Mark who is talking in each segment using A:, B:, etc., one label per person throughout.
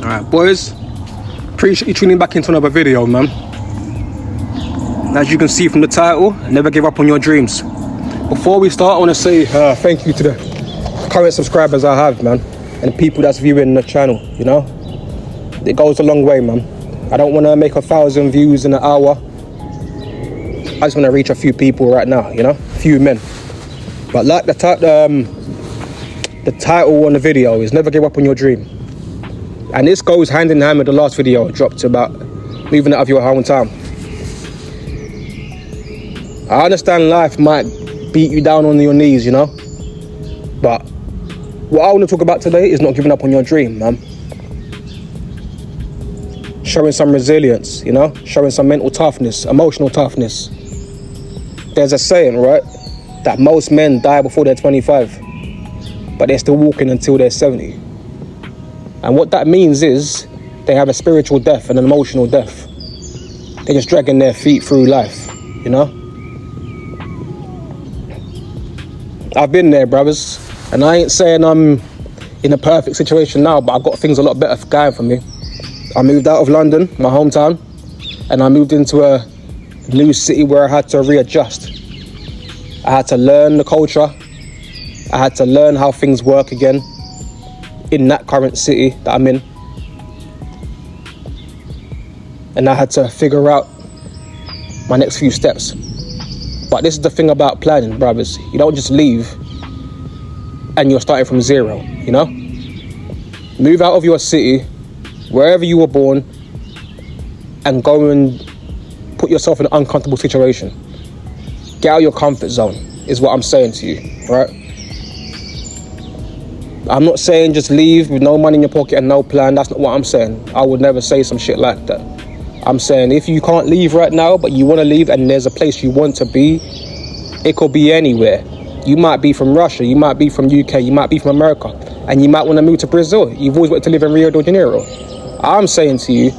A: Alright, boys, appreciate you tuning back into another video, man. As you can see from the title, never give up on your dreams. Before we start, I want to say thank you to the current subscribers I have, man, and the people that's viewing the channel, you know. It goes a long way, man. I don't want to make 1,000 views in an hour. I just want to reach a few people right now, you know, a few men. But like the title on the video is never give up on your dream. And this goes hand in hand with the last video I dropped about moving out of your hometown. I understand life might beat you down on your knees, you know, but what I want to talk about today is not giving up on your dream, man. Showing some resilience, you know, showing some mental toughness, emotional toughness. There's a saying, right, that most men die before they're 25, but they're still walking until they're 70. And what that means is they have a spiritual death and an emotional death. They're just dragging their feet through life, you know. I've been there, brothers, and I ain't saying I'm in a perfect situation now, but I've got things a lot better going for me. I moved out of London, my hometown, and I moved into a new city where I had to readjust. I had to learn the culture. I had to learn how things work again in that current city that I'm in. And I had to figure out my next few steps. But this is the thing about planning, brothers. You don't just leave and you're starting from zero, you know? Move out of your city, wherever you were born, and go and put yourself in an uncomfortable situation. Get out of your comfort zone, is what I'm saying to you, right? I'm not saying just leave with no money in your pocket and no plan. That's not what I'm saying. I would never say some shit like that. I'm saying if you can't leave right now, but you want to leave and there's a place you want to be, it could be anywhere. You might be from Russia, you might be from UK, you might be from America, and you might want to move to Brazil. You've always wanted to live in Rio de Janeiro. I'm saying to you,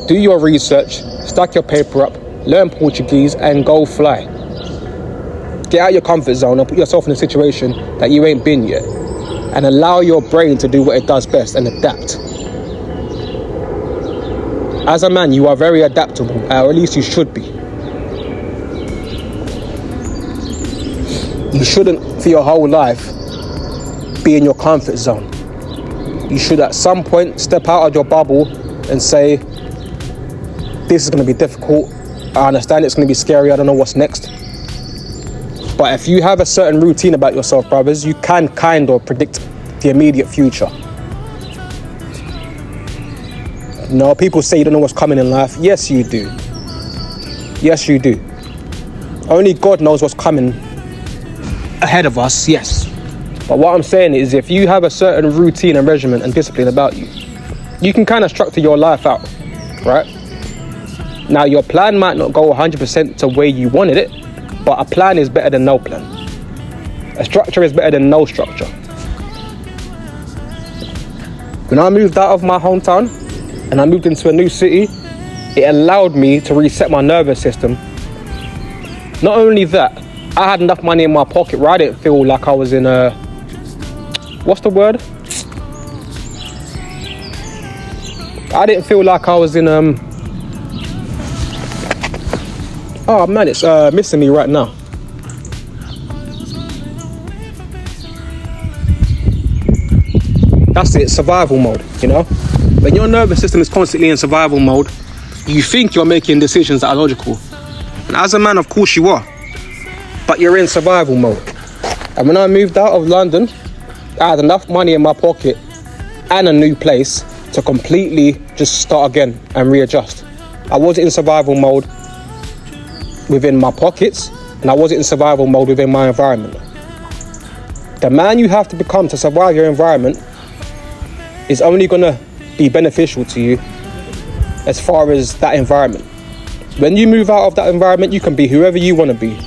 A: do your research, stack your paper up, learn Portuguese, and go fly. Get out of your comfort zone and put yourself in a situation that you ain't been yet, and allow your brain to do what it does best and adapt. As a man, you are very adaptable, or at least you should be. You shouldn't, for your whole life, be in your comfort zone. You should at some point step out of your bubble and say, this is going to be difficult. I understand it's going to be scary. I don't know what's next. But if you have a certain routine about yourself, brothers, you can kind of predict the immediate future. No, people say you don't know what's coming in life. Yes, you do. Yes, you do. Only God knows what's coming ahead of us, yes. But what I'm saying is if you have a certain routine and regimen and discipline about you, you can kind of structure your life out, right? Now, your plan might not go 100% to where you wanted it, but a plan is better than no plan. A structure is better than no structure. When I moved out of my hometown, and I moved into a new city, it allowed me to reset my nervous system. Not only that, I had enough money in my pocket where I didn't feel like I was in a... What's the word? I didn't feel like I was in... Oh man, it's missing me right now. That's it, survival mode, you know? When your nervous system is constantly in survival mode, you think you're making decisions that are logical. And as a man, of course you are. But you're in survival mode. And when I moved out of London, I had enough money in my pocket and a new place to completely just start again and readjust. I wasn't in survival mode within my pockets, and I wasn't in survival mode within my environment. The man you have to become to survive your environment is only gonna be beneficial to you as far as that environment. When you move out of that environment, you can be whoever you want to be,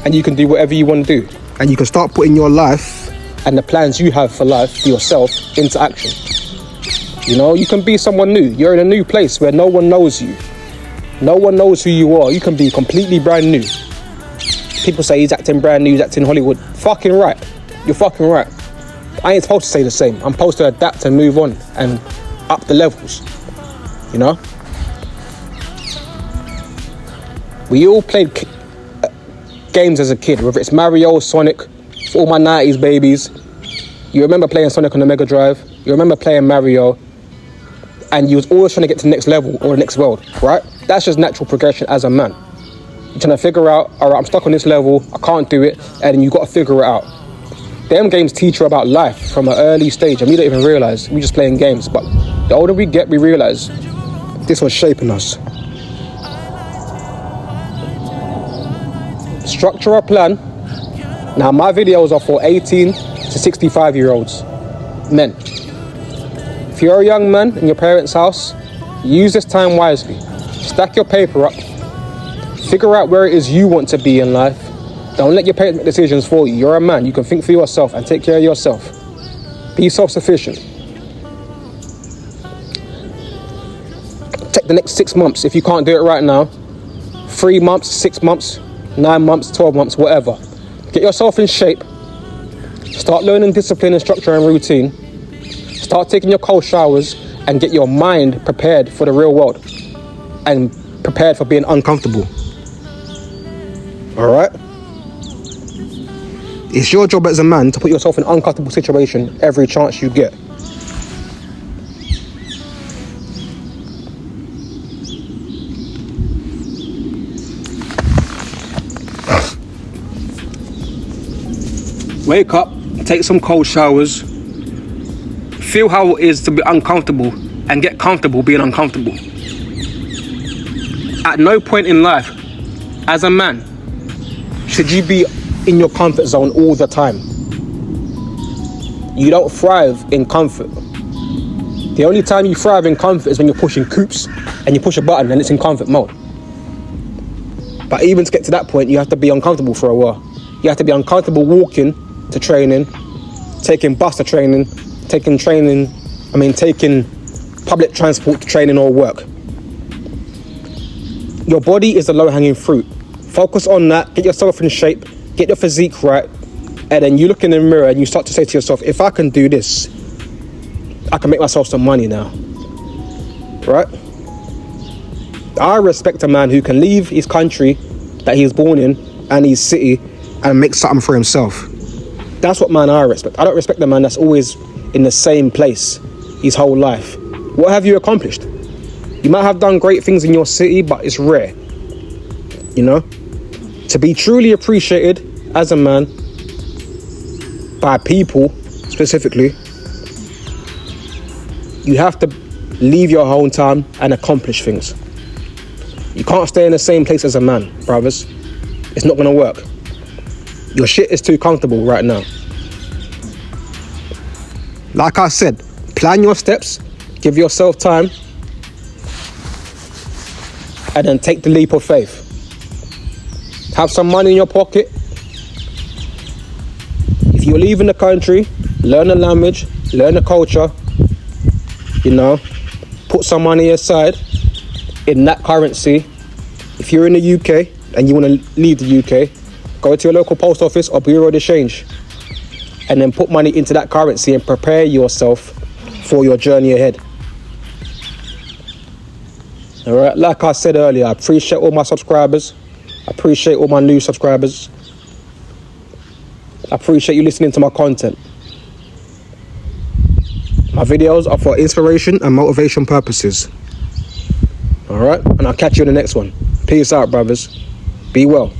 A: and you can do whatever you want to do, and you can start putting your life and the plans you have for life for yourself into action. You know, you can be someone new. You're in a new place where no one knows you. No one knows who you are. You can be completely brand new. People say he's acting brand new, he's acting Hollywood. Fucking right. You're fucking right. I ain't supposed to say the same. I'm supposed to adapt and move on and up the levels, you know? We all played games as a kid, whether it's Mario, Sonic, for all my 90s babies. You remember playing Sonic on the Mega Drive, you remember playing Mario, and you was always trying to get to the next level or the next world, right? That's just natural progression as a man. You're trying to figure out, all right, I'm stuck on this level, I can't do it, and you got to figure it out. Them games teach you about life from an early stage, and we don't even realise we're just playing games. But the older we get, we realise this was shaping us. Structure a plan. Now, my videos are for 18 to 65-year-olds, men. If you're a young man in your parents' house, use this time wisely. Stack your paper up. Figure out where it is you want to be in life. Don't let your parents make decisions for you. You're a man. You can think for yourself and take care of yourself. Be self-sufficient. Take the next 6 months. If you can't do it right now, 3 months, 6 months, 9 months, 12 months, whatever. Get yourself in shape. Start learning discipline and structure and routine. Start taking your cold showers and get your mind prepared for the real world and prepared for being uncomfortable. All right? It's your job as a man to put yourself in an uncomfortable situation every chance you get. Wake up, take some cold showers, feel how it is to be uncomfortable and get comfortable being uncomfortable. At no point in life, as a man, should you be in your comfort zone all the time. You don't thrive in comfort. The only time you thrive in comfort is when you're pushing coops and you push a button and it's in comfort mode. But even to get to that point, you have to be uncomfortable for a while. You have to be uncomfortable walking to training, taking bus to training, taking public transport to training or work. Your body is the low-hanging fruit. Focus on that, get yourself in shape, get your physique right, and then you look in the mirror and you start to say to yourself, if I can do this, I can make myself some money now, right? I respect a man who can leave his country that he's born in and his city and make something for himself. That's what man I respect. I don't respect the man that's always in the same place his whole life. What have you accomplished? You might have done great things in your city, but it's rare, you know? To be truly appreciated as a man by people specifically, you have to leave your hometown and accomplish things. You can't stay in the same place as a man, brothers. It's not gonna work. Your shit is too comfortable right now. Like I said, plan your steps, give yourself time, and then take the leap of faith. Have some money in your pocket. If you're leaving the country, learn the language, learn the culture, you know, put some money aside in that currency. If you're in the UK and you want to leave the UK, go to your local post office or Bureau de Change and then put money into that currency and prepare yourself for your journey ahead. All right, like I said earlier, I appreciate all my subscribers. I appreciate all my new subscribers. I appreciate you listening to my content. My videos are for inspiration and motivation purposes. All right, and I'll catch you in the next one. Peace out, brothers. Be well.